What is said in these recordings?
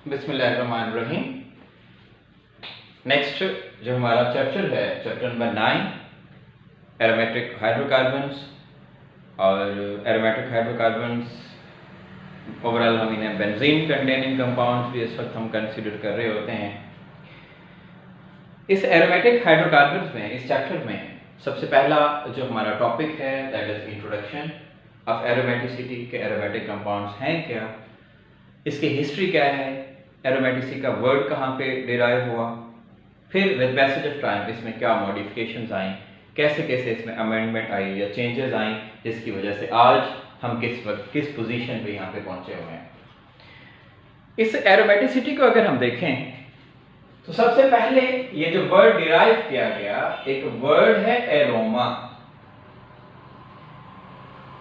बिस्मिल्लाहिर्रहमानिर्रहीम। नेक्स्ट जो हमारा चैप्टर है, चैप्टर नंबर 9, एरोमेटिक हाइड्रोकार्बन्स। और एरोमेटिक हाइड्रोकार्बन्स ओवरऑल हम इन्हें बेंजीन कंटेनिंग कंपाउंड्स भी इस वक्त हम कंसिडर कर रहे होते हैं। इस एरोमेटिक हाइड्रोकार्बन्स में, इस चैप्टर में सबसे पहला जो हमारा टॉपिक है that is introduction of aromaticity के एरोमेटिक कंपाउंड्स हैं क्या, इसकी हिस्ट्री क्या है, एरोमेटिसिटी का वर्ड कहाँ पे डिराइव हुआ, फिर विद पैसेज ऑफ टाइम इसमें क्या मॉडिफिकेशंस आई, कैसे कैसे इसमें अमेंडमेंट आई या चेंजेस आई, जिसकी वजह से आज हम किस वक्त किस पोजीशन पे यहाँ पे पहुंचे हुए हैं। इस एरोमेटिसिटी को अगर हम देखें तो सबसे पहले ये जो वर्ड डिराइव किया गया, एक वर्ड है एरोमा।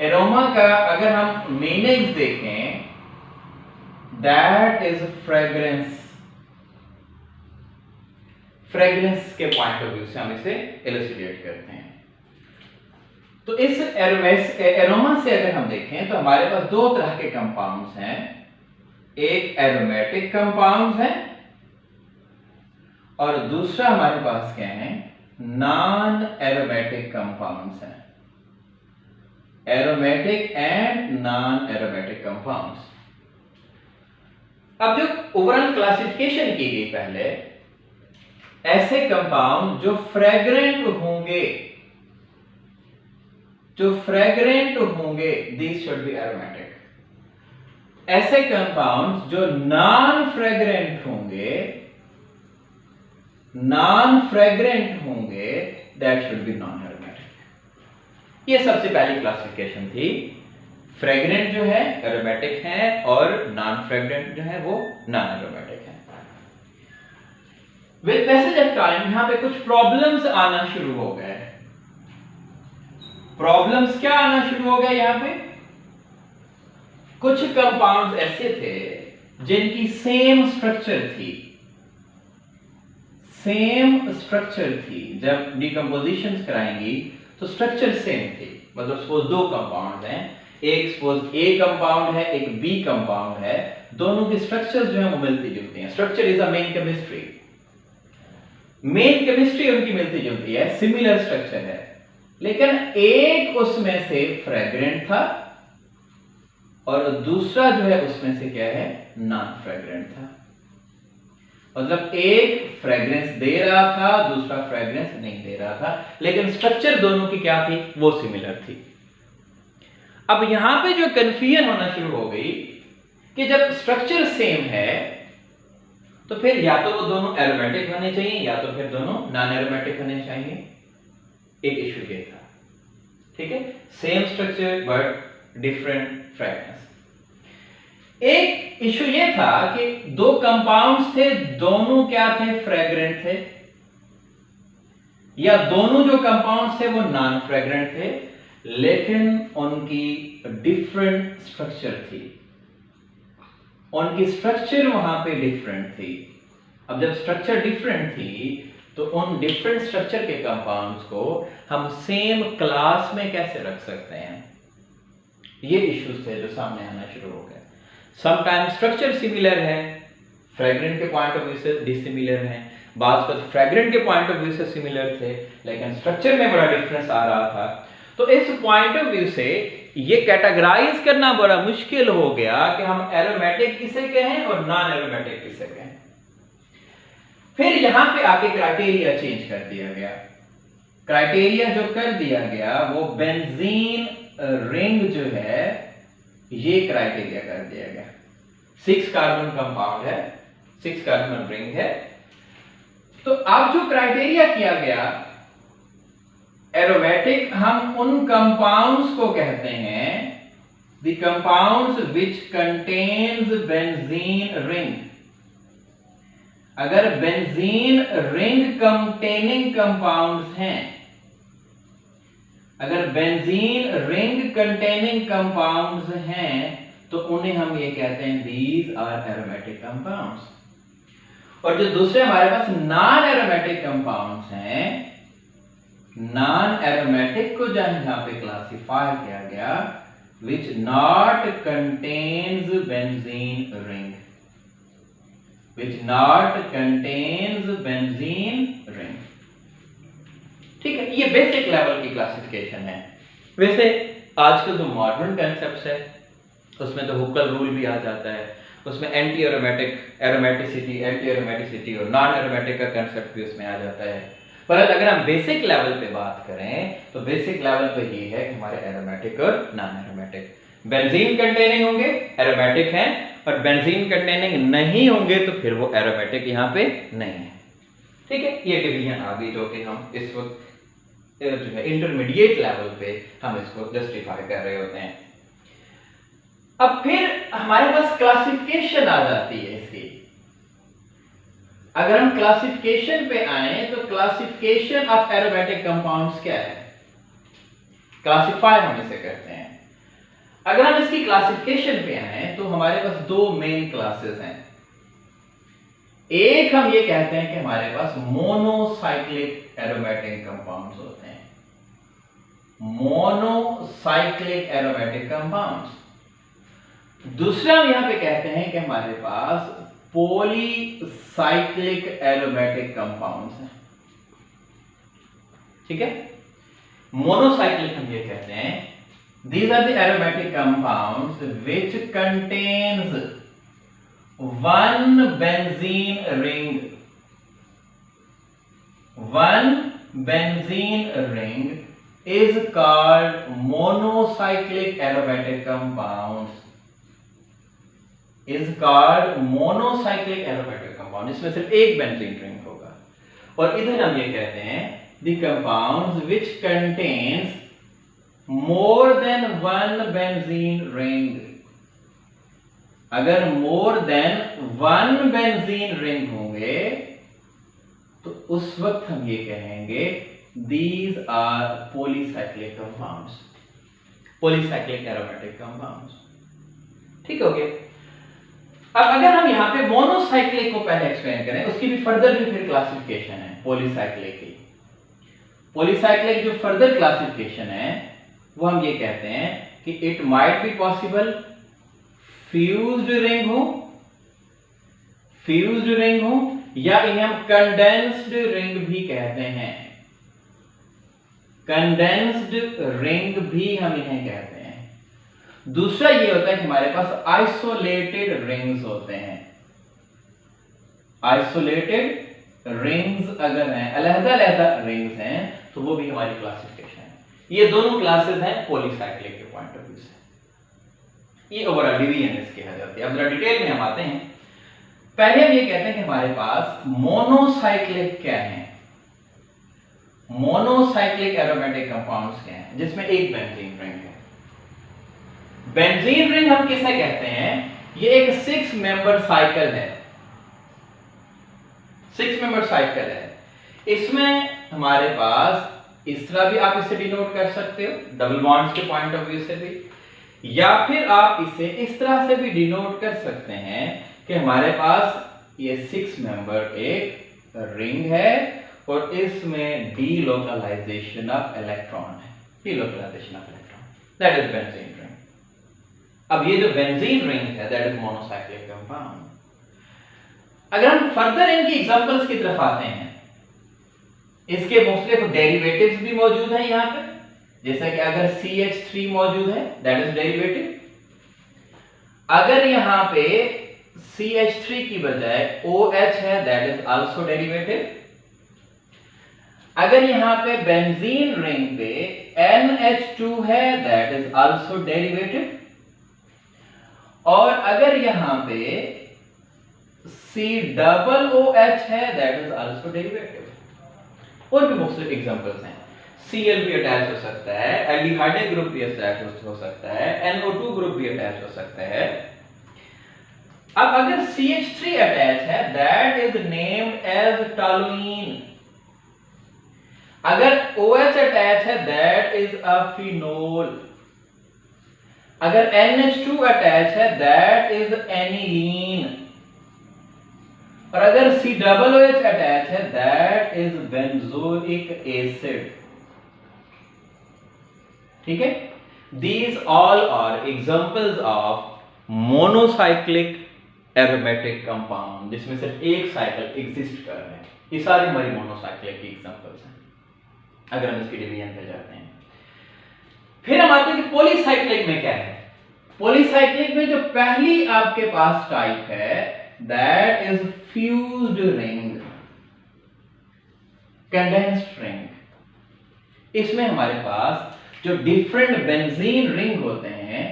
एरोमा का अगर हम मीनिंग्स देखें, दैट इज फ्रेग्रेंस। फ्रेग्रेंस के पॉइंट ऑफ व्यू से हम इसे इलस्ट्रेट करते हैं। तो इस एरोमा से अगर हम देखें तो हमारे पास दो तरह के कंपाउंड्स हैं। एक एरोमेटिक कंपाउंड्स है और दूसरा हमारे पास क्या है, नॉन एरोमेटिक कंपाउंड्स हैं। Aromatic and non aromatic compounds. अब जो ओवरऑल क्लासिफिकेशन की गई, पहले ऐसे कंपाउंड जो फ्रेग्रेंट होंगे, दीज शुड बी एरोमेटिक। ऐसे कंपाउंड जो नॉन फ्रेग्रेंट होंगे, that should be non aromatic. ये सबसे पहली क्लासिफिकेशन थी। फ्रेग्रेंट जो है एरोमेटिक है और नॉन फ्रेग्रेंट जो है वो नॉन एरोमेटिक है। विद पैसेज ऑफ टाइम यहां पे कुछ प्रॉब्लम्स आना शुरू हो गए। प्रॉब्लम्स क्या आना शुरू हो गए? यहां पे कुछ कंपाउंड्स ऐसे थे जिनकी सेम स्ट्रक्चर थी। जब डिकम्पोजिशन कराएंगी तो स्ट्रक्चर सेम थी। मतलब सपोज दो कंपाउंड हैं, एक सपोज ए कंपाउंड है, एक बी कंपाउंड है, दोनों की स्ट्रक्चर जो है वो मिलती जुलती हैं। Structure is a main chemistry उनकी मिलती जुलती है, सिमिलर स्ट्रक्चर है। लेकिन एक उसमें से फ्रेग्रेंट था और दूसरा जो है उसमें से क्या है, नॉन फ्रेग्रेंट था। मतलब एक फ्रेग्रेंस दे रहा था, दूसरा फ्रेग्रेंस नहीं दे रहा था, लेकिन स्ट्रक्चर दोनों की क्या थी, वो सिमिलर थी। अब यहां पे जो कंफ्यूजन होना शुरू हो गई कि जब स्ट्रक्चर सेम है तो फिर या तो वो दोनों एरोमेटिक होने चाहिए या तो फिर दोनों नॉन एरोमेटिक होने चाहिए। एक इशू ये था, ठीक है, same structure but different fragrance. एक इशू ये था कि दो कंपाउंड्स थे, दोनों क्या थे, फ्रेग्रेंट थे, या दोनों जो कंपाउंड्स थे वो नॉन फ्रेग्रेंट थे, लेकिन उनकी डिफरेंट स्ट्रक्चर थी। उनकी स्ट्रक्चर वहां पे डिफरेंट थी। अब जब स्ट्रक्चर डिफरेंट थी तो उन डिफरेंट स्ट्रक्चर के कंपाउंड्स को हम सेम क्लास में कैसे रख सकते हैं, ये इश्यूज थे जो सामने आना शुरू हो गए। समटाइम स्ट्रक्चर सिमिलर है, फ्रेग्रेंट के पॉइंट ऑफ व्यू से डिसिमिलर है, बात कर फ्रेग्रेंट के पॉइंट ऑफ व्यू से सिमिलर थे, लेकिन स्ट्रक्चर में बड़ा डिफरेंस आ रहा था। तो इस पॉइंट ऑफ व्यू से ये कैटेगराइज करना बड़ा मुश्किल हो गया कि हम एरोमेटिक किसे कहें और नॉन एरोमेटिक किसे कहें। फिर यहां पे आके क्राइटेरिया चेंज कर दिया गया। क्राइटेरिया जो कर दिया गया वो बेंजीन रिंग जो है, ये क्राइटेरिया कर दिया गया। 6 कार्बन कंपाउंड है, 6 कार्बन रिंग है। तो अब जो क्राइटेरिया किया गया, एरोमेटिक हम उन कंपाउंड्स को कहते हैं, the compounds which contains benzene ring. अगर बेंजीन रिंग कंटेनिंग कंपाउंड्स हैं, अगर बेंजीन रिंग कंटेनिंग कंपाउंड्स हैं तो उन्हें हम ये कहते हैं दीज आर एरोमेटिक कंपाउंड्स। और जो दूसरे हमारे पास नॉन एरोमेटिक कंपाउंड्स हैं, नॉन एरोमेटिक को जहां पे क्लासिफाई किया गया, which not contains benzene ring. which not contains benzene ring। ठीक है, ये बेसिक लेवल की क्लासिफिकेशन है। वैसे आजकल जो मॉडर्न कंसेप्ट है उसमें तो हुक्कल रूल भी आ जाता है, उसमें एंटी एरोमेटिसिटी और नॉन एरोमेटिक का कंसेप्ट भी उसमें आ जाता है। पर अगर हम बेसिक लेवल पे बात करें तो बेसिक लेवल पे ये है कि हमारे एरोमेटिक और नॉन एरोमेटिक, बेंजीन कंटेनिंग होंगे एरोमेटिक हैं, और बेंजीन कंटेनिंग नहीं होंगे तो फिर वो एरोमेटिक यहाँ पे नहीं है। ठीक है, ये डिवीजन आ गई जो कि हम इस वक्त जो है इंटरमीडिएट लेवल पे हम इसको जस्टिफाई कर रहे होते हैं। अब फिर हमारे पास क्लासिफिकेशन आ जाती है इसकी। अगर हम क्लासिफिकेशन पे आए तो क्लासिफिकेशन ऑफ एरोमेटिक कंपाउंड्स क्या है, क्लासिफाई हम इसे करते हैं। अगर हम इसकी क्लासिफिकेशन पे आए तो हमारे पास दो मेन क्लासेस हैं। एक हम ये कहते हैं कि हमारे पास मोनोसाइक्लिक एरोमेटिक कंपाउंड्स होते हैं, मोनोसाइक्लिक एरोमेटिक कंपाउंड्स। दूसरा हम यहां पे कहते हैं कि हमारे पास पॉलीसाइक्लिक एरोमेटिक कंपाउंड्स हैं। ठीक है, मोनोसाइक्लिक हम ये कहते हैं these are the aromatic compounds which contains one benzene ring, one benzene ring is called monocyclic aromatic compounds, is called monocyclic aromatic compound। इसमें सिर्फ एक बेंजीन रिंग होगा। और इधर हम ये कहते हैं the compounds which contains more than one benzene ring। अगर more than one benzene ring होंगे तो उस वक्त हम ये कहेंगे these are polycyclic compounds, polycyclic aromatic compounds। ठीक हो गया। अब अगर हम यहां पे मोनोसाइक्लिक को पहले एक्सप्लेन करें, उसकी भी फर्दर भी फिर क्लासिफिकेशन है पॉलीसाइक्लिक की। पॉलीसाइक्लिक जो फर्दर क्लासिफिकेशन है वो हम ये कहते हैं कि it might be possible fused ring हो या इन्हें हम कंडेंस्ड रिंग भी कहते हैं, कंडेंस्ड रिंग भी हम इन्हें कहते हैं। दूसरा ये होता है कि हमारे पास आइसोलेटेड रिंग्स होते हैं, आइसोलेटेड रिंग्स अगर हैं, अलग-अलग रिंग्स हैं तो वो भी हमारी क्लासिफिकेशन है। ये दोनों क्लासेस हैं पॉलीसाइक्लिक के पॉइंट ऑफ व्यू से। ये ओवरऑल डिवीजन इसके आ जाती है। अब जरा डिटेल में हम आते हैं। पहले हम ये कहते हैं कि हमारे पास मोनोसाइक्लिक क्या है, मोनोसाइक्लिक एरोमेटिक कंपाउंड्स क्या हैं जिसमें एक बेंजीन रिंग है। बेंजीन रिंग हम किसे कहते हैं, ये एक 6 मेंबर साइकिल है, 6 मेंबर साइकिल है। इसमें हमारे पास इस तरह भी आप इसे डिनोट कर सकते हो डबल बॉन्ड्स के पॉइंट ऑफ व्यू से भी, या फिर आप इसे इस तरह से भी डिनोट कर सकते हैं कि हमारे पास ये 6 मेंबर एक रिंग है और इसमें डीलोकलाइजेशन ऑफ इलेक्ट्रॉन है, delocalisation of electron, that is benzene ring. अब ये जो बेंजीन रिंग है दैट इज मोनोसाइक्लिक कंपाउंड। अगर हम फर्दर इनकी एग्जांपल्स की तरफ आते हैं, इसके मुख्तलिफ डेरिवेटिव्स भी मौजूद हैं यहाँ पे, जैसे कि अगर CH3 मौजूद है दैट इज डेरिवेटिव, अगर यहाँ पे CH3 की बजाय OH है दैट इज आल्सो डेरिवेटिव, अगर यहाँ पे बेंजीन रिंग पे NH2 है दैट इज आल्सो डेरिवेटिव, और अगर यहाँ पे COOH है दैट इज आल्सो डेरिवेटिव। और भी मुख्तलिफ एग्जांपल्स हैं, Cl भी अटैच हो सकता है, एल्डिहाइड ग्रुप भी अटैच हो सकता है, NO2 ग्रुप भी अटैच हो सकता है। अब अगर CH3 अटैच है that is named as toluene, अगर OH अटैच है दैट इज अ फिनोल, अगर NH2 अटैच है दैट इज एनिलीन, और अगर COOH अटैच है दैट इज बेंजोइक एसिड। ठीक है, these all are examples of monocyclic aromatic compound जिसमें सिर्फ एक साइकिल एग्जिस्ट कर रहे हैं। ये सारी हमारी मोनोसाइक्लिक की एग्जांपल्स हैं अगर हम इसकी डिवीजन पे जाते हैं। फिर हम आते हैं कि पॉलीसाइक्लिक में क्या है। पॉलीसाइक्लिक में जो पहली आपके पास टाइप है that is fused ring, condensed ring. इसमें हमारे पास जो डिफरेंट बेंजीन रिंग होते हैं,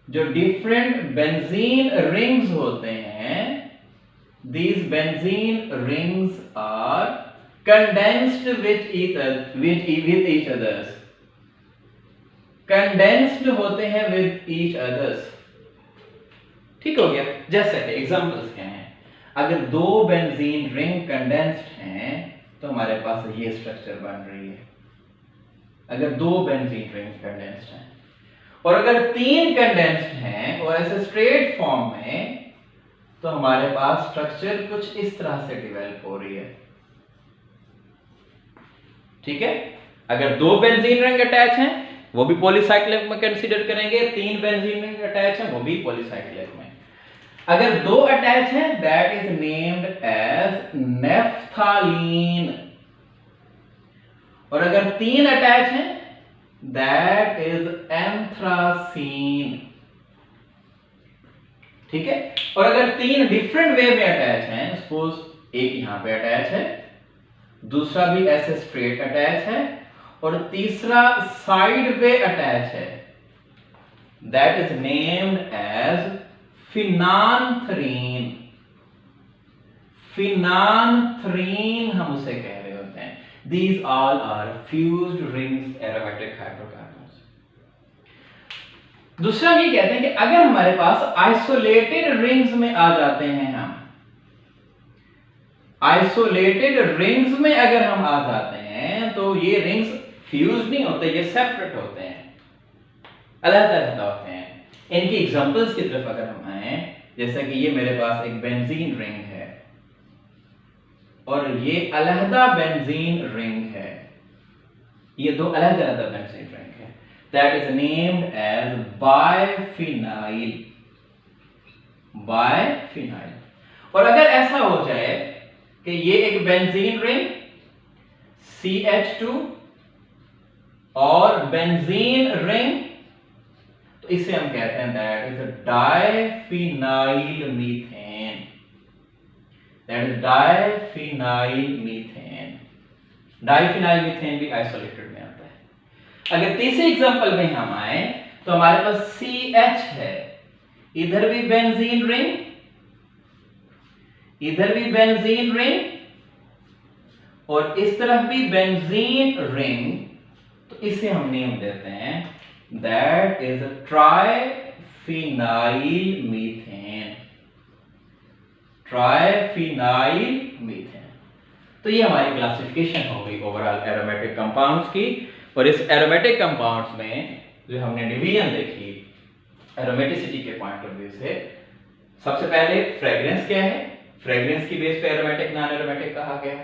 जो डिफरेंट बेंजीन रिंग्स होते हैं, these benzene rings are condensed with each others, condensed होते हैं with each others। ठीक हो गया। जैसे कि एग्जांपल्स क्या हैं, अगर दो बेंजीन रिंग कंडेंस्ड हैं तो हमारे पास ये स्ट्रक्चर बन रही है, अगर दो बेंजीन रिंग कंडेंस्ड हैं। और अगर तीन कंडेंस्ड हैं और ऐसे स्ट्रेट फॉर्म में तो हमारे पास स्ट्रक्चर कुछ इस तरह से डेवलप हो रही है। ठीक है, अगर दो बेंजीन रिंग अटैच हैं वो भी पॉलीसाइक्लिक में कंसीडर करेंगे, तीन बेंजीन रिंग अटैच हैं वो भी पॉलीसाइक्लिक में। अगर दो अटैच हैं दैट इज नेम्ड एज नेफ्थालीन, और अगर तीन अटैच हैं दैट इज एंथ्रासीन। ठीक है, और अगर तीन डिफरेंट वे में अटैच हैं, सपोज एक यहां पे अटैच है, दूसरा भी ऐसे स्ट्रेट अटैच है, और तीसरा साइड वे अटैच है, दैट इज नेम्ड एज फिनांथरीन। फिनांथरीन हम उसे कह रहे होते हैं। These all are fused rings aromatic hydrocarbons। दूसरा ये कहते हैं कि अगर हमारे पास आइसोलेटेड रिंग्स में आ जाते हैं, हम आइसोलेटेड रिंग्स में अगर हम आ जाते हैं तो ये रिंग्स फ्यूज नहीं होते, ये सेपरेट होते हैं, अलग-अलग होते हैं। इनकी एग्जांपल्स की तरफ अगर हम आए, जैसा कि ये मेरे पास एक बेंजीन रिंग है और ये अलहदा बेंजीन रिंग है, ये दो अलग-अलग बेंजीन रिंग है, that is named as biphenyl. Biphenyl. और अगर ऐसा हो जाए कि ये एक बेंजीन रिंग CH2 और बेंजीन रिंग, तो इसे हम कहते हैं that is diphenyl methane. That is diphenyl methane. Diphenyl methane भी आइसोलेटेड में आता है। अगर तीसरे एग्जांपल में हम आए तो हमारे पास CH है, इधर भी बेंजीन रिंग, इधर भी बेंजीन रिंग, और इस तरफ भी बेंजीन रिंग, तो इसे हम नेम देते हैं that is triphenyl methane. Triphenyl methane. तो ये हमारी क्लासिफिकेशन हो गई ओवरऑल एरोमेटिक कंपाउंड्स की। और इस एरोमेटिक कंपाउंड्स में जो हमने डिवीजन देखी एरोमेटिसिटी के पॉइंट ऑफ व्यू से, सबसे पहले फ्रेग्रेंस क्या है, फ्रेग्रेंस की बेस पे एरोमेटिक नॉन एरोमेटिक कहा गया।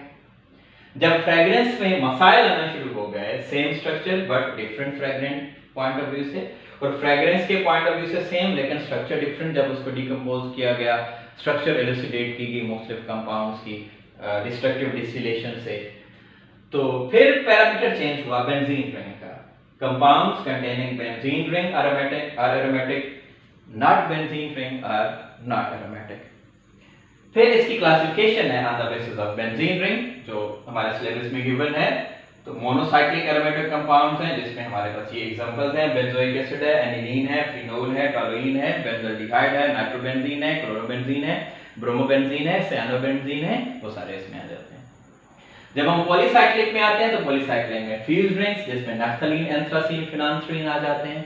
जब फ्रेग्रेंस में मसाइल आना शुरू हो गए, same structure but different fragrant point of view से, और फ्रेग्रेंस के पॉइंट ऑफ व्यू से सेम लेकिन स्ट्रक्चर डिफरेंट, जब उसको डिकम्पोज किया गया, स्ट्रक्चर एलुसिडेट की गई मुख्तलिफ कंपाउंड्स की डिस्ट्रक्टिव डिस्टिलेशन से, तो फिर पैरामीटर चेंज हुआ बेंजीन रिंग का। Compounds containing benzene ring are aromatic, not benzene ring are not aromatic. फिर इसकी क्लासिफिकेशन है on the basis of benzene ring, जो हमारे सिलेबस में गिवन है। तो मोनोसाइक्लिक एरोमेटिक कंपाउंड्स हैं जिसमें हमारे पास ये एग्जांपल्स हैं, बेंजोइक एसिड है, एनिलीन है, फिनोल है, टोलुइन है, बेंजोल्डिहाइड है, नाइट्रोबेंजीन है, क्लोरोबेंजीन है, ब्रोमोबेंजीन है, साइनोबेंजीन है, वो सारे इसमें आ जाते हैं। जब हम पॉलीसाइक्लिक में आते हैं तो पॉलीसाइक्लिक में फ्यूज्ड रिंग्स जिसमें नैफ्थलीन, एंथ्रासीन, फिनांथ्रीन आ जाते हैं।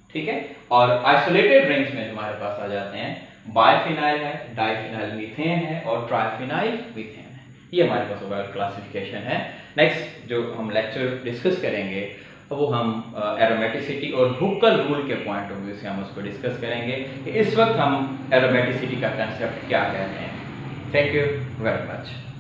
ठीक है, और आइसोलेटेड रिंग्स में हमारे पास आ जाते हैं बाइफिनाइल है, डाइफिनाइल मीथेन है और ट्राइफिनाइल मीथेन है। ये हमारे पास ओवरऑल क्लासिफिकेशन है। नेक्स्ट जो हम लेक्चर डिस्कस करेंगे वो हम एरोमेटिसिटी और हुक्कल रूल के पॉइंट ऑफ व्यू से हम उसको डिस्कस करेंगे कि इस वक्त हम एरोमेटिसिटी का कंसेप्ट क्या कहते हैं। Thank you very much.